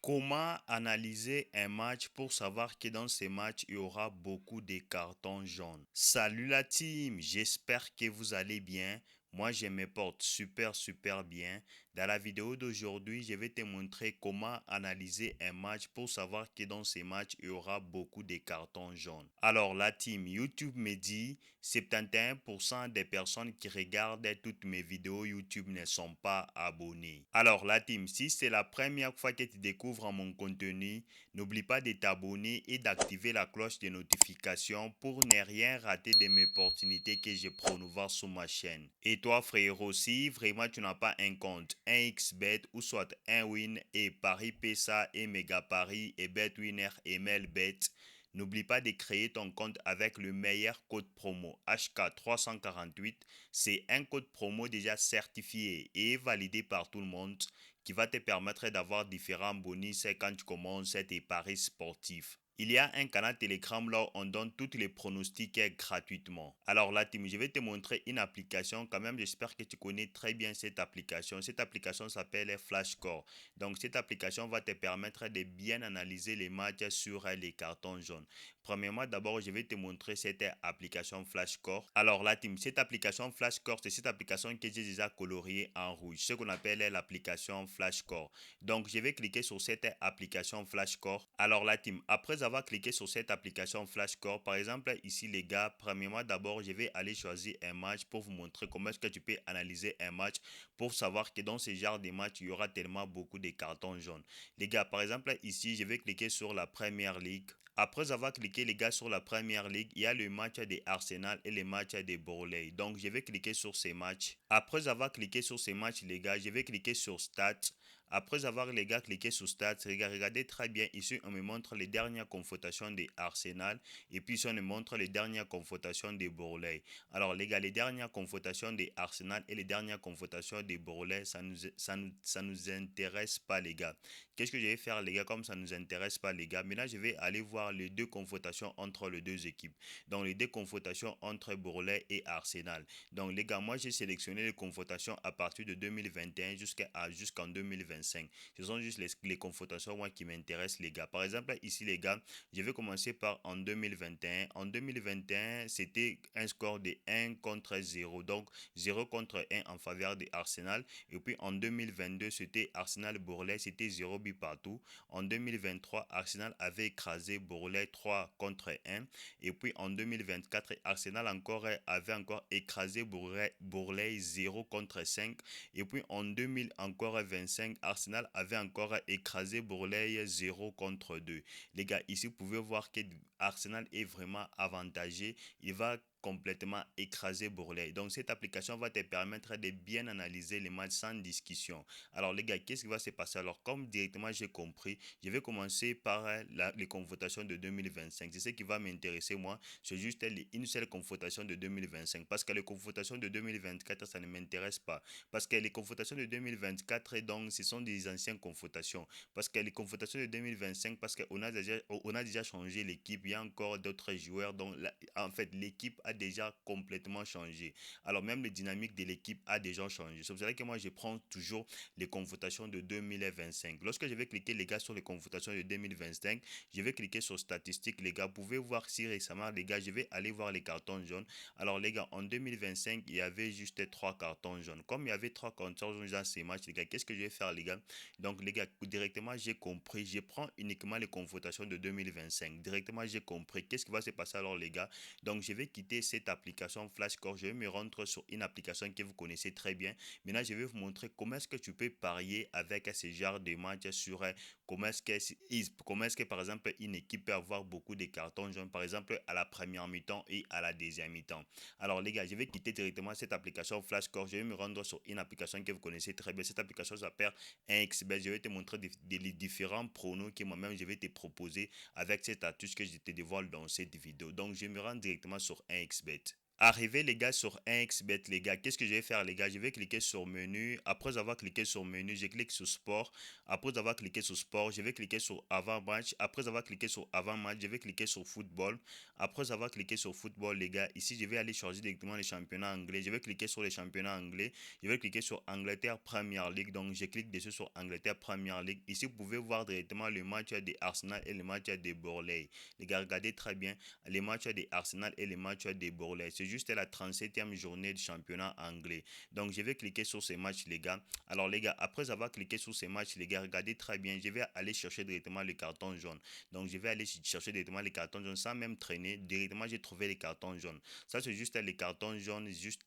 Comment analyser un match pour savoir que dans ce match, il y aura beaucoup de cartons jaunes? Salut la team, j'espère que vous allez bien. Moi, je me porte super bien. Dans la vidéo d'aujourd'hui, je vais te montrer comment analyser un match pour savoir que dans ce match, il y aura beaucoup de cartons jaunes. Alors, la team YouTube me dit 71% des personnes qui regardent toutes mes vidéos YouTube ne sont pas abonnées. Alors, la team, si c'est la première fois que tu découvres mon contenu, n'oublie pas de t'abonner et d'activer la cloche de notification pour ne rien rater de mes opportunités que je promouvoir sur ma chaîne. Et toi, frérot, si vraiment tu n'as pas un compte, un XBet ou soit un Win et Paris PESA et Mega Paris et BetWinner et MailBet, n'oublie pas de créer ton compte avec le meilleur code promo HK348. C'est un code promo déjà certifié et validé par tout le monde qui va te permettre d'avoir différents bonus quand tu commences tes paris sportifs. Il y a un canal Telegram là où on donne tous les pronostics gratuitement. Alors là, Tim, je vais te montrer une application quand même. J'espère que tu connais très bien cette application. Cette application s'appelle Flashscore. Donc cette application va te permettre de bien analyser les matchs sur les cartons jaunes. Premièrement, d'abord, je vais te montrer cette application Flashscore. Alors là, Tim, cette application Flashscore, c'est cette application que j'ai déjà coloriée en rouge, ce qu'on appelle l'application Flashscore. Donc, je vais cliquer sur cette application Flashscore. Alors là, Tim, après avoir cliqué sur cette application Flashscore, par exemple, ici, les gars, premièrement, d'abord, je vais aller choisir un match pour vous montrer comment est-ce que tu peux analyser un match pour savoir que dans ce genre de match, il y aura tellement beaucoup de cartons jaunes. Les gars, par exemple, ici, je vais cliquer sur la Première Ligue. Après avoir cliqué, les gars, sur la Première Ligue, il y a le match des Arsenal et le match des Borley. Donc, je vais cliquer sur ces matchs. Après avoir cliqué sur ces matchs, les gars, je vais cliquer sur Stats. Après avoir, les gars, cliqué sur Stats, regardez très bien. Ici, on me montre les dernières confrontations des Arsenal. Et puis, ici, on me montre les dernières confrontations des Borley. Alors, les gars, les dernières confrontations des Arsenal et les dernières confrontations des Borley, ça nous intéresse pas, les gars. Qu'est-ce que je vais faire, les gars, comme ça nous intéresse pas, les gars? Maintenant, je vais aller voir les deux confrontations entre les deux équipes. Donc, les deux confrontations entre Borley et Arsenal. Donc, les gars, moi, j'ai sélectionné les confrontations à partir de 2021 jusqu'en 2025. Ce sont juste les confrontations, moi, qui m'intéressent, les gars. Par exemple, ici, les gars, je vais commencer par en 2021. En 2021, c'était un score de 1 contre 0. Donc, 0 contre 1 en faveur de Arsenal. Et puis, en 2022, c'était Arsenal-Borley, c'était 0 but partout. En 2023, Arsenal avait écrasé Borley 3 contre 1. Et puis en 2024, Arsenal avait encore écrasé Borley 0 contre 5. Et puis en 2025, Arsenal avait encore écrasé Borley 0 contre 2. Les gars, ici, vous pouvez voir que Arsenal est vraiment avantagé. Il va complètement écraser Borley. Donc cette application va te permettre de bien analyser les matchs sans discussion. Alors les gars, qu'est-ce qui va se passer? Alors comme directement j'ai compris, je vais commencer par les confrontations de 2025. C'est ce qui va m'intéresser moi. C'est juste une seule confrontation de 2025. Parce que les confrontations de 2024, ça ne m'intéresse pas. Parce que les confrontations de 2024, donc, ce sont des anciennes confrontations. Parce que les confrontations de 2025, parce qu'on a déjà changé l'équipe. Il y a encore d'autres joueurs. Donc, en fait, l'équipe a déjà complètement changé. Alors, même les dynamiques de l'équipe a déjà changé. C'est pour ça que moi, je prends toujours les confrontations de 2025. Lorsque je vais cliquer, les gars, sur les confrontations de 2025, je vais cliquer sur statistiques, les gars. Vous pouvez voir si récemment, les gars, je vais aller voir les cartons jaunes. Alors, les gars, en 2025, il y avait juste 3 cartons jaunes. Comme il y avait 3 cartons jaunes dans ces matchs, les gars, qu'est-ce que je vais faire, les gars? Donc, les gars, directement, j'ai compris. Je prends uniquement les confrontations de 2025. Directement, j'ai compris. Qu'est-ce qui va se passer alors, les gars? Donc, je vais quitter cette application Flashscore. Je vais me rendre sur une application que vous connaissez très bien. Maintenant, je vais vous montrer comment est-ce que tu peux parier avec ce genre de matchs sur comment est-ce que, par exemple, une équipe peut avoir beaucoup de cartons jaunes, par exemple, à la première mi-temps et à la deuxième mi-temps. Alors, les gars, je vais quitter directement cette application Flashscore. Je vais me rendre sur une application que vous connaissez très bien. Cette application s'appelle 1xBet. Je vais te montrer les différents pronos que moi-même je vais te proposer avec cette astuce que je te dévoile dans cette vidéo. Donc, je me rends directement sur 1xBet. Arrivé les gars sur 1xbet les gars, qu'est-ce que je vais faire les gars? Je vais cliquer sur menu. Après avoir cliqué sur menu, je clique sur sport. Après avoir cliqué sur sport, je vais cliquer sur avant match. Après avoir cliqué sur avant match, je vais cliquer sur football. Après avoir cliqué sur football les gars, ici je vais aller charger directement les championnats anglais. Je vais cliquer sur les championnats anglais. Je vais cliquer sur Angleterre Premier League. Donc je clique dessus sur Angleterre Premier League. Ici vous pouvez voir directement le match des Arsenal et le match des Burnley. Les gars, regardez très bien les matchs des Arsenal et les matchs des Burnley. C'est juste la 37e journée du championnat anglais. Donc, je vais cliquer sur ces matchs, les gars. Alors, les gars, après avoir cliqué sur ces matchs, les gars, regardez très bien. Je vais aller chercher directement le carton jaune. Donc, je vais aller chercher directement les cartons jaunes sans même traîner. Directement, j'ai trouvé les cartons jaunes. Ça, c'est juste les cartons jaunes, juste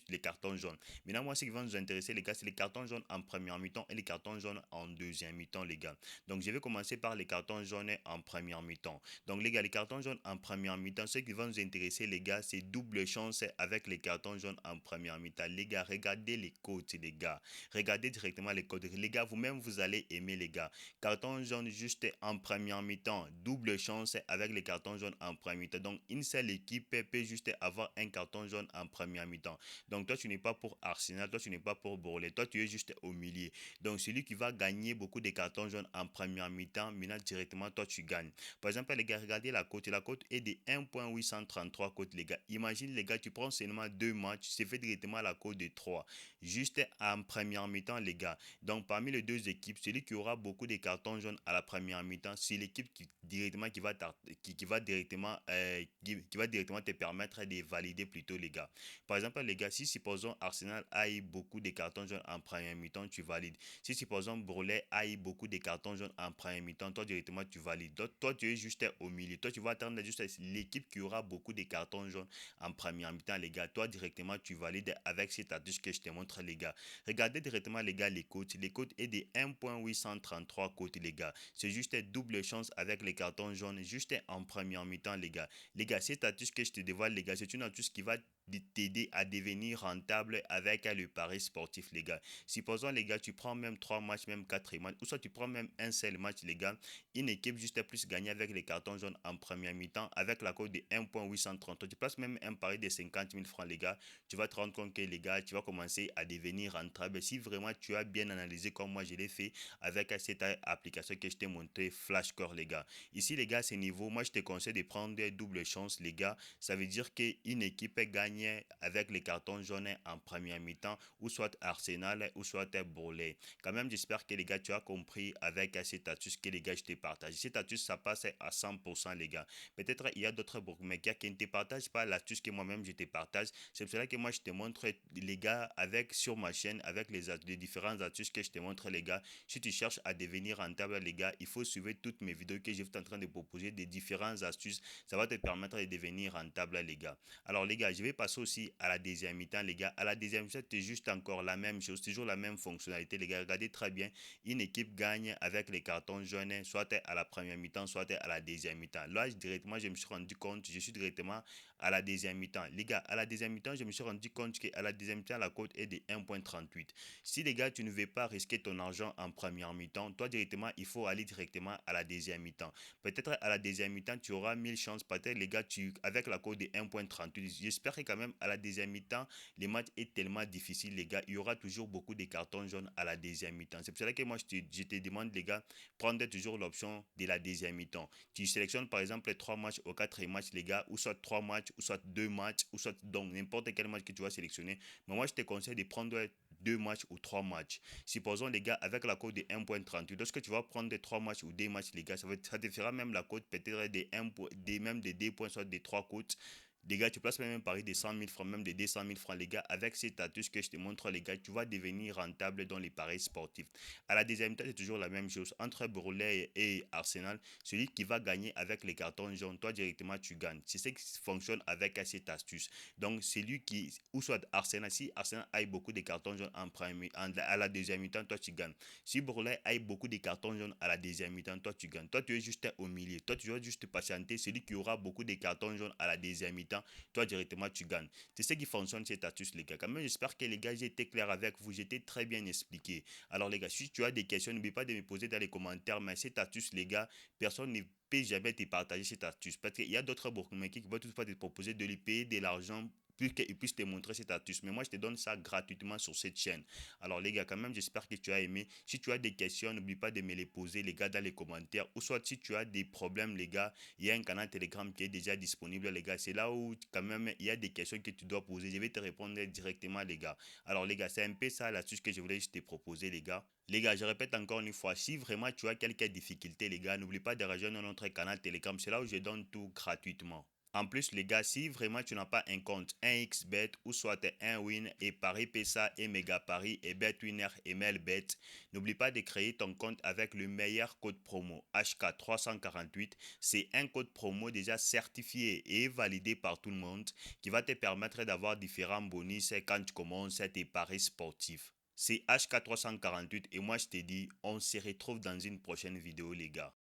les cartons jaunes. Maintenant, moi, ce qui va nous intéresser, les gars, c'est les cartons jaunes en première mi-temps et les cartons jaunes en deuxième mi-temps, les gars. Donc, je vais commencer par les cartons jaunes en première mi-temps. Donc, les gars, les cartons jaunes en première mi-temps, ce qui va nous intéresser, les gars, c'est double chance avec les cartons jaunes en première mi-temps. Les gars, regardez les codes, les gars. Regardez directement les codes. Les gars, vous-même, vous allez aimer, les gars. Carton jaune juste en première mi-temps. Double chance avec les cartons jaunes en première mi-temps. Donc, une seule équipe peut juste avoir un carton jaune en première mi-temps. Donc, toi, tu n'es pas pour Arsenal, toi, tu n'es pas pour Borlée. Toi, tu es juste au milieu. Donc, celui qui va gagner beaucoup de cartons jaunes en première mi-temps, maintenant, directement, toi, tu gagnes. Par exemple, les gars, regardez la cote. La cote est de 1.833 cotes, les gars. Imagine, les gars, tu prends seulement deux matchs, c'est fait directement la cote de 3. Juste en première mi-temps, les gars. Donc, parmi les deux équipes, celui qui aura beaucoup de cartons jaunes à la première mi-temps, c'est l'équipe qui va directement, qui va directement te permettre de valider plutôt, les gars. Par exemple, les gars, si supposons Arsenal aille beaucoup de cartons jaunes en première mi-temps, tu valides. Si supposons Brulé aille beaucoup de cartons jaunes en première mi-temps, toi directement tu valides. Donc, toi tu es juste au milieu. Toi tu vas attendre juste l'équipe qui aura beaucoup de cartons jaunes en première mi-temps, les gars. Toi directement tu valides avec cette astuce que je te montre, les gars. Regardez directement, les gars, les cotes. Les cotes est de 1.833 cotes, les gars. C'est juste double chance avec les cartons jaunes juste en première mi-temps, les gars. Les gars, cette astuce que je te dévoile, les gars, c'est une astuce qui va t'aider à devenir rentable avec le pari sportif, les gars. Supposons, les gars, tu prends même 3 matchs, même 4 matchs, ou soit tu prends même un seul match, les gars, une équipe juste plus gagner avec les cartons jaunes en première mi-temps, avec la cote de 1.830. Tu places même un pari de 50 000 francs, les gars, tu vas te rendre compte que, les gars, tu vas commencer à devenir rentable. Si vraiment tu as bien analysé comme moi je l'ai fait avec cette application que je t'ai montré, Flashcore, les gars. Ici, les gars, c'est niveau, moi je te conseille de prendre des doubles chances, les gars. Ça veut dire qu'une équipe gagne avec les cartons jaunes en première mi-temps, ou soit Arsenal, ou soit Borlée. Quand même, j'espère que, les gars, tu as compris avec cette astuce que, les gars, je te partage. Cette astuce, ça passe à 100%, les gars. Peut-être il y a d'autres bookmakers qui ne te partagent pas l'astuce que moi-même je te partage. C'est pour cela que moi je te montre, les gars, avec sur ma chaîne, avec les différentes astuces que je te montre, les gars. Si tu cherches à devenir rentable, les gars, il faut suivre toutes mes vidéos que je suis en train de proposer, des différentes astuces. Ça va te permettre de devenir rentable, les gars. Alors, les gars, je vais passer aussi à la deuxième mi-temps, les gars. À la deuxième mi-temps, c'est juste encore la même chose, toujours la même fonctionnalité, les gars. Regardez très bien. Une équipe gagne avec les cartons jaunes, soit à la première mi-temps, soit à la deuxième mi-temps. Là, directement, je me suis rendu compte, je suis directement à la deuxième mi-temps. Les gars, à la deuxième mi-temps, je me suis rendu compte qu'à la deuxième mi-temps, la cote est de 1.38. Si, les gars, tu ne veux pas risquer ton argent en première mi-temps, toi, directement, il faut aller directement à la deuxième mi-temps. Peut-être à la deuxième mi-temps, tu auras 1000 chances. Peut-être, les gars, avec la cote de 1.38. J'espère que quand même, à la deuxième mi-temps, les matchs est tellement difficile, les gars. Il y aura toujours beaucoup de cartons jaunes à la deuxième mi-temps. C'est pour cela que moi, je te demande, les gars, prendre toujours l'option de la deuxième mi-temps. Tu sélectionnes, par exemple, 3 matchs ou 4 matchs, les gars, ou soit 3 matchs, ou soit 2 matchs, ou soit donc n'importe quel match que tu vas sélectionner. Mais moi, je te conseille de prendre 2 matchs ou 3 matchs. Supposons, les gars, avec la cote de 1.38, lorsque tu vas prendre des 3 matchs ou des matchs, les gars, ça te fera même la cote peut-être même des 2 points, soit des 3 cotes. Les gars, tu places même un pari de 100 000 francs, même de 200 000 francs, les gars. Avec cette astuce que je te montre, les gars, tu vas devenir rentable dans les paris sportifs. À la deuxième mi-temps, c'est toujours la même chose. Entre Brulé et Arsenal, celui qui va gagner avec les cartons jaunes, toi directement, tu gagnes. C'est ce qui fonctionne avec cette astuce. Donc, celui qui, ou soit Arsenal, si Arsenal a beaucoup de cartons jaunes à la deuxième mi-temps, toi, tu gagnes. Si Brulé a beaucoup de cartons jaunes à la deuxième mi-temps, toi, tu gagnes. Toi, tu es juste au milieu. Toi, tu dois juste patienter. Celui qui aura beaucoup de cartons jaunes à la deuxième mi-temps, mi-temps, toi directement tu gagnes. C'est ce qui fonctionne cette astuce les gars. Quand même j'espère que les gars j'ai été clair avec vous, j'étais très bien expliqué. Alors les gars, si tu as des questions, n'oublie pas de me poser dans les commentaires, mais cette astuce les gars, personne ne peut jamais te partager cette astuce parce qu'il y a d'autres bookmakers qui vont toutefois te proposer de lui payer de l'argent plus qu'ils puissent te montrer cette astuce. Mais moi, je te donne ça gratuitement sur cette chaîne. Alors, les gars, quand même, j'espère que tu as aimé. Si tu as des questions, n'oublie pas de me les poser, les gars, dans les commentaires. Ou soit, si tu as des problèmes, les gars, il y a un canal Telegram qui est déjà disponible, les gars. C'est là où, quand même, il y a des questions que tu dois poser. Je vais te répondre directement, les gars. Alors, les gars, c'est un peu ça l'astuce que je voulais juste te proposer, les gars. Les gars, je répète encore une fois, si vraiment tu as quelques difficultés, les gars, n'oublie pas de rejoindre notre canal Telegram. C'est là où je donne tout gratuitement. En plus, les gars, si vraiment tu n'as pas un compte 1xBet ou soit un Win et Paris PESA et Mega Paris et BetWinner et Melbet, n'oublie pas de créer ton compte avec le meilleur code promo HK348. C'est un code promo déjà certifié et validé par tout le monde qui va te permettre d'avoir différents bonus quand tu commences tes paris sportifs. C'est HK348 et moi je te dis, on se retrouve dans une prochaine vidéo les gars.